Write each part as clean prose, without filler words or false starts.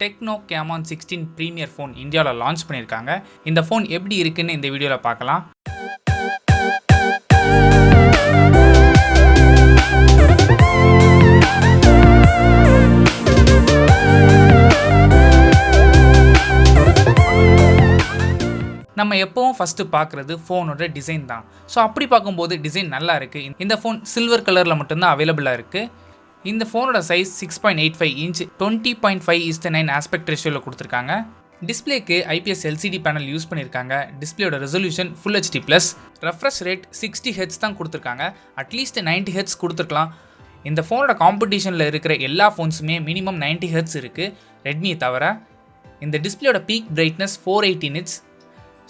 Tecno camon 16 Premier phone இந்தியால launch பண்ணிருக்காங்க. இந்த phone எப்படி இருக்குன்னு இந்த வீடியோல பார்க்கலாம். நம்ம எப்பவும் ஃபர்ஸ்ட் பார்க்குறது ஃபோனோட டிசைன் தான். ஸோ அப்படி பார்க்கும்போது டிசைன் நல்லா இருக்குது. இந்த ஃபோன் சில்வர் கலரில் மட்டும்தான் அவைலபிளாக இருக்குது. இந்த ஃபோனோட சைஸ் 6.85 இன்ச் 20.5:9 ஆஸ்பெக்ட் ரேஷியோவில் கொடுத்துருக்காங்க. டிஸ்பிளேக்கு IPS LCD பேனல் யூஸ் பண்ணியிருக்காங்க. டிஸ்பிளேயோட resolution Full HD+. Refresh rate 60 Hz தான் கொடுத்துருக்காங்க. அட்லீஸ்ட் 90 Hz கொடுத்துருக்கலாம். இந்த ஃபோனோட காம்படிஷனில் இருக்கிற எல்லா ஃபோன்ஸுமே மினிமம் 90 Hz இருக்குது, ரெட்மியை தவிர. இந்த டிஸ்பிளேயோட பீக் பிரைட்னஸ் 480 nits.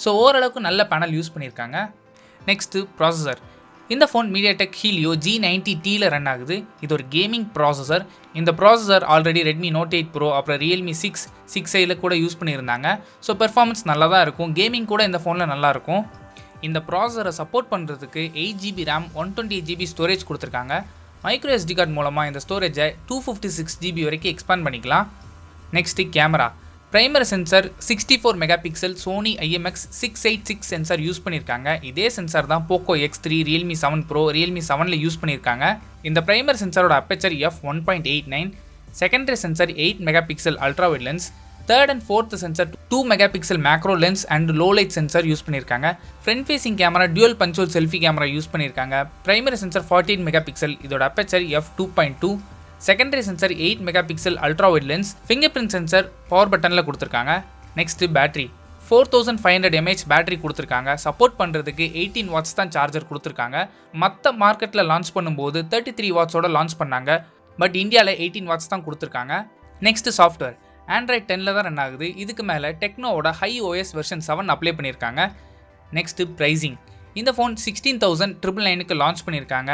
ஸோ ஓரளவுக்கு நல்ல பேனல் யூஸ் பண்ணியிருக்காங்க. Next processor. இந்த ஃபோன் MediaTek Helio G90Tயில் ரன் ஆகுது. இது ஒரு கேமிங் ப்ராசஸர். இந்த processor already Redmi Note 8 Pro அப்புறம் Realme 6, 6iல கூட யூஸ் பண்ணியிருந்தாங்க. ஸோ பெர்ஃபார்மன்ஸ் நல்லா தான் இருக்கும். கேமிங் கூட இந்த ஃபோனில் நல்லாயிருக்கும். இந்த ப்ராசஸரை சப்போர்ட் பண்ணுறதுக்கு 8GB RAM 128GB ஸ்டோரேஜ் கொடுத்துருக்காங்க. மைக்ரோ SD கார்டு மூலமாக இந்த ஸ்டோரேஜை 256GB வரைக்கும் எக்ஸ்பேண்ட் பண்ணிக்கலாம். Next camera. Primary sensor 64 megapixel Sony IMX686 sensor use பண்ணியிருக்காங்க. இதே சென்சார் தான் Poco X3, Realme 7 Pro, Realme 7ல் யூஸ் பண்ணியிருக்காங்க. இந்த பிரைமரி சென்சாரோட aperture f1.89, secondary sensor 8 megapixel ultra wide lens, third and fourth sensor 2 megapixel macro lens and low light sensor use பண்ணியிருக்காங்க. Front facing camera dual punch hole selfie camera use பண்ணியிருக்காங்க. Primary sensor 48 megapixel, இதோட aperture f2.2, secondary sensor 8 megapixel ultra wide lens, fingerprint sensor power பட்டனில் கொடுத்துருக்காங்க. Next battery 4500 mAh battery கொடுத்துருக்காங்க. Support பண்ணுறதுக்கு 18 watts தான் charger கொடுத்துருக்காங்க. மற்ற மார்க்கெட்டில் லான்ச் பண்ணும்போது 33 wattsோட லான்ச் பண்ணாங்க. பட் இந்தியாவில் 18 watts தான் கொடுத்துருக்காங்க. Next software. Android 10ல் தான் ரன் ஆகுது. இதுக்கு மேலே டெக்னோவோட iOS வெர்ஷன் 7 அப்ளை பண்ணியிருக்காங்க. Next pricing. இந்த ஃபோன் 16,999க்கு லான்ச் பண்ணியிருக்காங்க.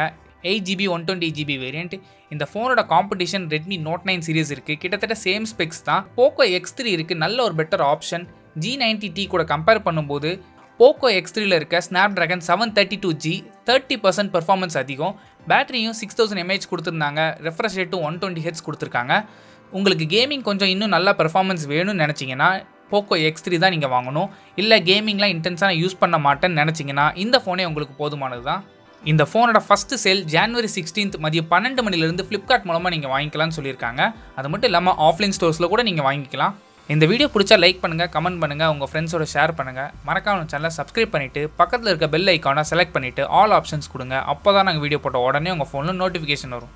8GB 128GB variant. இந்த ஃபோனோட காம்படிஷன் ரெட்மி Note 9 சீரிஸ் இருக்குது. கிட்டத்தட்ட சேம் ஸ்பெக்ஸ் தான். Poco X3 இருக்குது, நல்ல ஒரு பெட்டர் ஆப்ஷன். G90T கூட கம்பேர் பண்ணும்போது Poco X3ல இருக்க Snapdragon 732G 30% பெர்ஃபார்மன்ஸ் அதிகம். பேட்டரியும் 6000 mAh கொடுத்துருந்தாங்க. ரெஃப்ரெஷ் ரேட்டும் 120 Hz கொடுத்துருக்காங்க. உங்களுக்கு கேமிங் கொஞ்சம் இன்னும் நல்ல பெர்ஃபார்மன்ஸ் வேணும்னு நினச்சிங்கன்னா Poco X3 தான் நீங்கள் வாங்கணும். இல்லை கேமிங்லாம் இன்டென்ஸாக யூஸ் பண்ண மாட்டேன்னு நினச்சிங்கன்னா இந்த ஃபோனே உங்களுக்கு போதுமானது தான். இந்த ஃபோனோட ஃபஸ்ட்டு சேல் January 16 மதியம் 12 மணிலேருந்து ஃப்ளிப்கார்ட் மூலமாக நீங்கள் வாங்கிக்கலாம்னு சொல்லியிருக்காங்க. அது மட்டும் இல்லாமல் ஆஃப்லைன் ஸ்டோர்ஸில் கூட நீங்கள் வாங்கிக்கலாம். இந்த வீடியோ பிடிச்சா லைக் பண்ணுங்கள், கமெண்ட் பண்ணுங்கள், உங்கள் ஃப்ரெண்ட்ஸோட ஷேர் பண்ணுங்கள். மறக்காம சேனலை சப்ஸ்கிரைப் பண்ணிவிட்டு பக்கத்தில் இருக்க பெல் ஐக்கானை செலக்ட் பண்ணிவிட்டு ஆல் ஆப்ஷன்ஸ் கொடுங்க. அப்போ தான் நாங்கள் வீடியோ போட்ட உடனே உங்கள் ஃபோனில் நோட்டிஃபிகேஷன் வரும்.